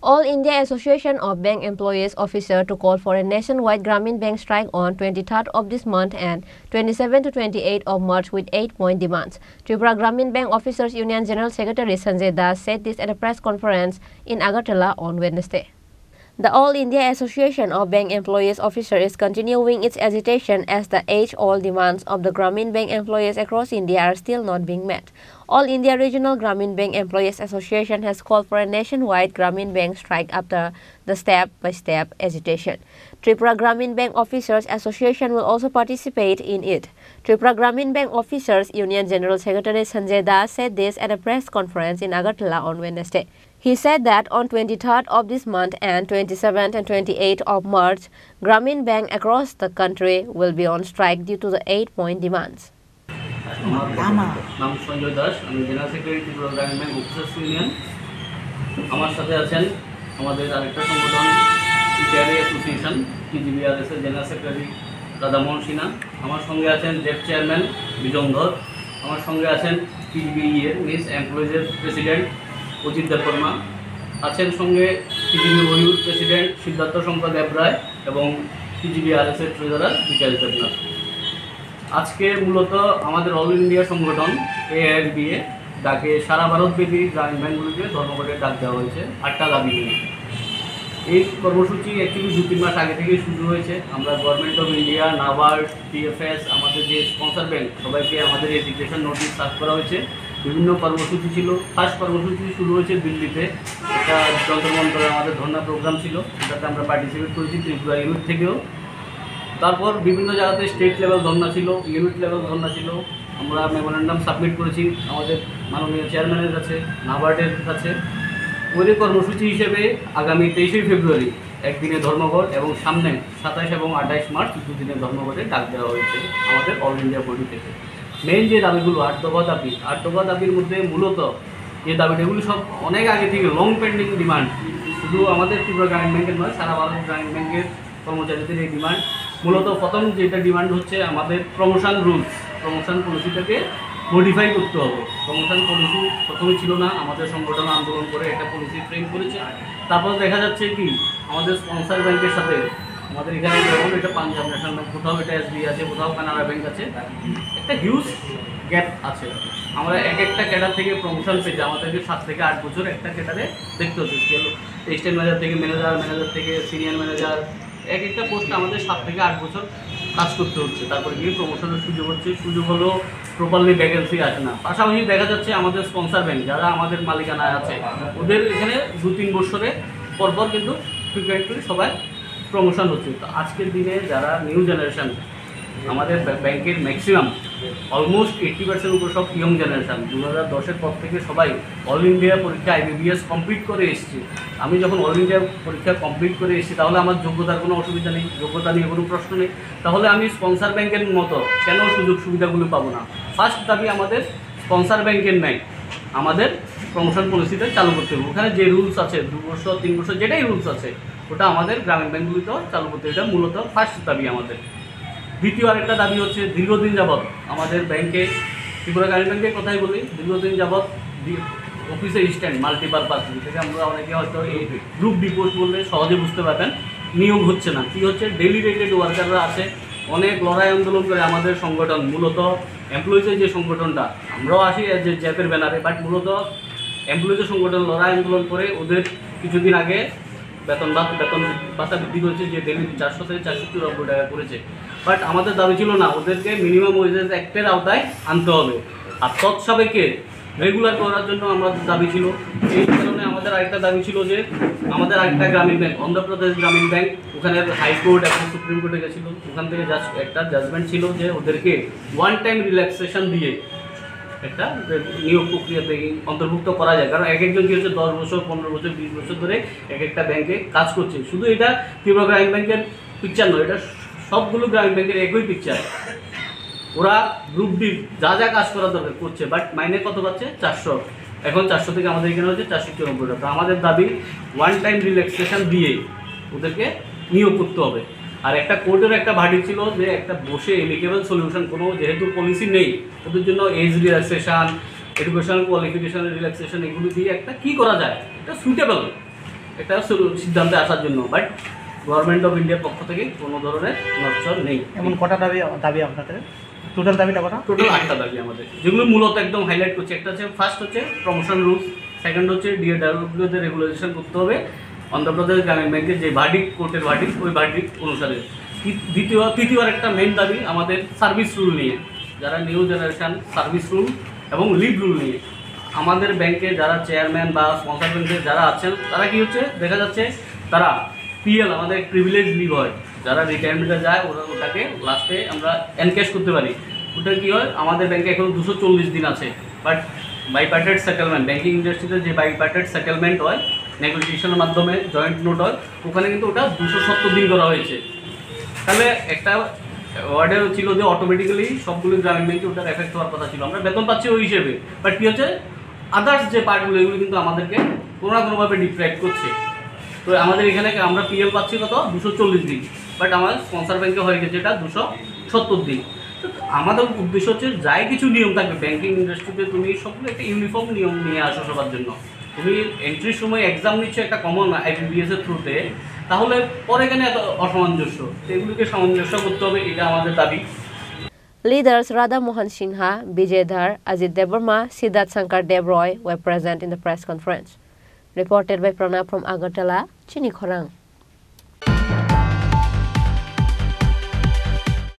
All India Association of Bank Employees officer to call for a nationwide Grameen Bank strike on 23rd of this month and 27 to 28 of March with 8-point demands. Tripura Grameen Bank Officers Union General Secretary Sanjay Das said this at a press conference in Agartala on Wednesday. The All India Association of Bank Employees officer is continuing its agitation as the age-old demands of the Grameen Bank employees across India are still not being met. All India Regional Grameen Bank Employees Association has called for a nationwide Grameen Bank strike after the step-by-step agitation. Tripura Grameen Bank Officers Association will also participate in it. Tripura Grameen Bank Officers Union General Secretary Sanjay Das said this at a press conference in Agartala on Wednesday. He said that on 23rd of this month and 27th and 28th of March, Grameen Bank across the country will be on strike due to the 8-point demands. নাম সঞ্জয় দাস, আমি general secretary Tripura গ্রামীণ bank officers union. আমার সাথে আছেন আমাদের আরেকটা সংগঠন TRA association টিজিবিআরএস এর জেনারেল সেক্রেটারি রাধামোহন সিনহা। আমার সঙ্গে আছেন জেফ চেয়ারম্যান বিজন ধর। আমার সঙ্গে আছেন টিজিবিই এর মিস এমপ্লয়িজের প্রেসিডেন্ট অজিত দেববর্মা। আছেন সঙ্গে টিজিবি ওয়ুর প্রেসিডেন্ট সিদ্ধার্থ শঙ্কর দেবরায় এবং টিজিবিআরএস এর ট্রেজারার বিকাশ দেবনাথ। আজকে মূলত আমাদের অল ইন্ডিয়া সংগঠন এআইএফবিএ ডাকে সারা ভারতব্যাপী গ্রামীণ ব্যাংকগুলোকে ধর্মঘটের ডাক দেওয়া হয়েছে 8টা দাবি নিয়ে। এই কর্মসূচি অ্যাকচুয়ালি 2-3 মাস আগে থেকেই শুরু হয়েছে। আমরা government of India, NABARD, TFS, আমাদের যে স্পন্সর ব্যাংক সবাইকে আমাদের এডুকেশন নোটিশ সার্ভ করা হয়েছে। বিভিন্ন কর্মসূচি ছিল। ফার্স্ট কর্মসূচি শুরু হয়েছে দিল্লিতে, একটা যন্ত্র মন্ত্রে আমাদের ধর্ণা প্রোগ্রাম ছিল, সেটাতে আমরা পার্টিসিপেট করেছি ত্রিপুরা ইউনিট থেকেও। তারপর বিভিন্ন জায়গাতে স্টেট লেভেল ধর্ণা ছিল, ইউনিট লেভেল ধর্ণা ছিল। আমরা মেমোরেন্ডাম সাবমিট করেছি আমাদের মাননীয় চেয়ারম্যানের কাছে, নাবার্ডের কাছে। ওই কর্মসূচি হিসেবে আগামী 23শে ফেব্রুয়ারি একদিনে ধর্মঘট এবং সামনে 27 এবং 28 মার্চ 2 দিনের ধর্মঘটে ডাক দেওয়া হয়েছে আমাদের অল ইন্ডিয়া বডি থেকে। মেইন যে দাবিগুলো 8 দফা দাবির মধ্যে মূলত যে দাবিটা, এগুলো সব অনেক আগে থেকে লং পেন্ডিং ডিমান্ড। শুধু আমাদের ত্রিপুরা গ্রামীণ ব্যাংকের নয়, সারা ভারত গ্রামীণ ব্যাংকের কর্মচারীদের এই ডিমান্ড। মূলত প্রথম যেটা ডিমান্ড হচ্ছে আমাদের প্রমোশন রুলস, প্রমোশন পলিসিটাকে মডিফাই করতে হবে। প্রমোশন পলিসি প্রথমে ছিল না, আমাদের সংগঠন আন্দোলন করে একটা পলিসি ফ্রেম করেছে। তারপর দেখা যাচ্ছে কি আমাদের স্পন্সর ব্যাংকের সাথে আমাদের এখানে যেমন এটা পাঞ্জাব ন্যাশনাল ব্যাংক, কোথাও এটা এসবিআই আছে, কোথাও কানাড়া ব্যাংক আছে, একটা হিউজ গ্যাপ আছে। আমরা একটা ক্যাডার থেকে প্রমোশন পেয়েছি, আমাদেরকে 7 থেকে 8 বছর একটা ক্যাডারে দেখতে হচ্ছে। স্কেল অ্যাসিস্ট্যান্ট ম্যানেজার থেকে ম্যানেজার থেকে সিনিয়র ম্যানেজার, একটা পোস্টে আমাদের 7 থেকে 8 বছর কাজ করতে হচ্ছে। তারপরে গিয়ে প্রমোশনের সুযোগ হচ্ছে, সুযোগ হলেও প্রপারলি ভ্যাকেন্সি আসে না। পাশাপাশি দেখা যাচ্ছে আমাদের স্পন্সর ব্যাংক যারা আমাদের মালিকানায় আছে, ওদের এখানে 2-3 বছরে পরপর কিন্তু ফ্রিকুয়েন্টলি সবাই প্রমোশন হচ্ছে। তো আজকের দিনে যারা নিউ জেনারেশন, আমাদের ব্যাংকের ম্যাক্সিমাম অলমোস্ট 80% উপর সব ইয়ং জেনারেশান। 2010-এর পর থেকে সবাই অল ইন্ডিয়া পরীক্ষা IBBS কমপ্লিট করে এসেছি। আমি যখন অল ইন্ডিয়া পরীক্ষা কমপ্লিট করে এসেছি, তাহলে আমার যোগ্যতার কোনো অসুবিধা নেই, যোগ্যতা নিয়ে কোনো প্রশ্ন নেই। তাহলে আমি স্পন্সর ব্যাংকের মতো কেন সুযোগ সুবিধাগুলো পাবো না? ফার্স্ট দাবি আমাদের স্পন্সর ব্যাংকের নাই, আমাদের প্রমোশন পলিসিটা চালু করতে হবে। ওখানে যে রুলস আছে 2 বছর 3 বছর যেটাই রুলস আছে, ওটা আমাদের গ্রামীণ ব্যাংকগুলিতেও চালু করতে হবে। এটা মূলত ফার্স্ট দাবি আমাদের। দ্বিতীয় আরেকটা দাবি হচ্ছে, দীর্ঘদিন যাবৎ আমাদের ব্যাংকে, ত্রিপুরা গ্রামীণ ব্যাংকের কথাই বলি, দীর্ঘদিন যাবৎ অফিসে স্ট্যান্ড মাল্টিপারপাস, যেটাকে আমরা অনেকে হয়তো এই গ্রুপ ডি পোস্ট বললে সহজে বুঝতে পারবেন, নিয়োগ হচ্ছে না। কী হচ্ছে, ডেলি রেটেড ওয়ার্কাররা আছে, অনেক লড়াই আন্দোলন করে আমাদের সংগঠন, মূলত এমপ্লয়িজের যে সংগঠনটা, আমরাও আসি যে জ্যাপের ব্যানারে, বাট মূলত এমপ্লয়িজের সংগঠন লড়াই আন্দোলন করে ওদের কিছুদিন আগে বেতন ভাতা বৃদ্ধি করেছে, যে ডেলি 400 থেকে 490 টাকা করেছে। বাট আমাদের দাবি ছিল না, ওদেরকে মিনিমাম ওয়েজেস অ্যাক্টের আওতায় আনতে হবে। আর তৎসাপেক্ষে রেগুলার করার জন্য আমাদের দাবি ছিল। এই কারণে আমাদের আরেকটা দাবি ছিল যে আমাদের আরেকটা গ্রামীণ ব্যাংক, অন্ধ্রপ্রদেশ গ্রামীণ ব্যাংক, ওখানে হাইকোর্ট এবং সুপ্রিম কোর্টে গেছিলো, ওখান থেকে একটা জাজমেন্ট ছিল যে ওদেরকে ওয়ান টাইম রিল্যাক্সেশন দিয়ে একটা নিয়োগ প্রক্রিয়াতে অন্তর্ভুক্ত করা যায়। কারণ একজন কি হচ্ছে 10 বছর 15 বছর 20 বছর ধরে একটা ব্যাংকে কাজ করছে। শুধু এটা ত্রিপুরা গ্রামীণ ব্যাংকের পিকচার নয়, এটা সবগুলো গ্রামীণ ব্যাংকের একই পিকচার। ওরা গ্রুপ ডি যা যা কাজ করা দরকার করছে, বাট মাইনে কত পাচ্ছে? 400। এখন 400 থেকে আমাদের এখানে হচ্ছে 494 টাকা। আমাদের দাবি ওয়ান টাইম রিল্যাক্সেশন দিয়ে ওদেরকে নিয়োগ করতে হবে। আর একটা কোর্টের একটা ভার্ডিক্ট ছিল যে একটা বসে এলিকেবল সলিউশন, কোনো যেহেতু পলিসি নেই, ওদের জন্য age relaxation, educational qualification relaxation, এগুলো দিয়ে একটা কী করা যায়, এটা সুইটেবল একটা সিদ্ধান্তে আসার জন্য, বাট গভর্নমেন্ট অফ ইন্ডিয়ার পক্ষ থেকে কোনো ধরনের নড়চড় নেই। এমন কটা দাবি আপনাদের? টোটাল দাবিটা কটা? টোটাল 8টা দাবি আমাদের, যেগুলো মূলত একদম হাইলাইট করছে। একটা হচ্ছে ফার্স্ট হচ্ছে প্রমোশন রুলস, সেকেন্ড হচ্ছে ডিএডব্লিউতে রেগুলেশন করতে হবে অন্ধ্রপ্রদেশ গ্রামীণ ব্যাংকের যে ভার্ডিক্ট, কোর্টের ভার্ডিক্ট, ওই ভার্ডিক্ট অনুসারে। তৃতীয় একটা মেইন দাবি আমাদের সার্ভিস রুল নিয়ে, যারা নিউ জেনারেশন সার্ভিস রুল এবং লিভ রুল নিয়ে। আমাদের ব্যাংকে যারা চেয়ারম্যান বা স্পন্সর ব্যাংকে যারা আছেন তারা কি হচ্ছে দেখা যাচ্ছে তারা পিএল, আমাদের প্রিভিলেজ লিভ হয়, যারা রিটায়ারমেন্টে যায় ওটাকে লাস্টে আমরা এনক্যাশ করতে পারি। ওটা কী হয়, আমাদের ব্যাংকে এখন 240 দিন আছে, বাট বাইপার্টেড সেটেলমেন্ট, ব্যাংকিং ইন্ডাস্ট্রিতে যে বাইপার্টেড সেটেলমেন্ট হয় নেগোসিয়েশনের মাধ্যমে, জয়েন্ট নোট হয়, ওখানে কিন্তু ওটা 270 দিন করা হয়েছে। তাহলে একটা ওয়ার্ডে ছিল যে অটোমেটিক্যালি সবগুলো গ্রামীণ ব্যাংকে ওটার এফেক্ট হওয়ার কথা ছিল, আমরা বেতন পাচ্ছি ওই হিসেবে, বাট কী হচ্ছে আদার্স যে পার্টগুলো এগুলো কিন্তু আমাদেরকে কোনো না কোনোভাবে ডিপ্রাইভ করছে। তো আমাদের এখানে আমরা পিএল পাচ্ছি কত 240 দিন, বাট আমার স্পন্সর ব্যাংকে হয়ে গেছে এটা 270 দিন। তো আমাদের উদ্দেশ্য হচ্ছে যাই কিছু নিয়ম থাকবে ব্যাংকিং ইন্ডাস্ট্রিতে, তুমি সবগুলো একটা ইউনিফর্ম নিয়ম নিয়ে আসো সবার জন্য। তুমি এন্ট্রির সময় এক্সাম নিচ্ছ একটা কমন IBPS এর থ্রুতে, তাহলে পরে কেন এত অসামঞ্জস্য? এগুলোকে সামঞ্জস্য করতে হবে, এটা আমাদের দাবি। Leaders Radha Mohan Sinha, Bijay Dhar, Ajit Debarma, Siddharth Shankar Devroy were present in the press conference. Reported by Pranab from Agartala, Chini Khorang.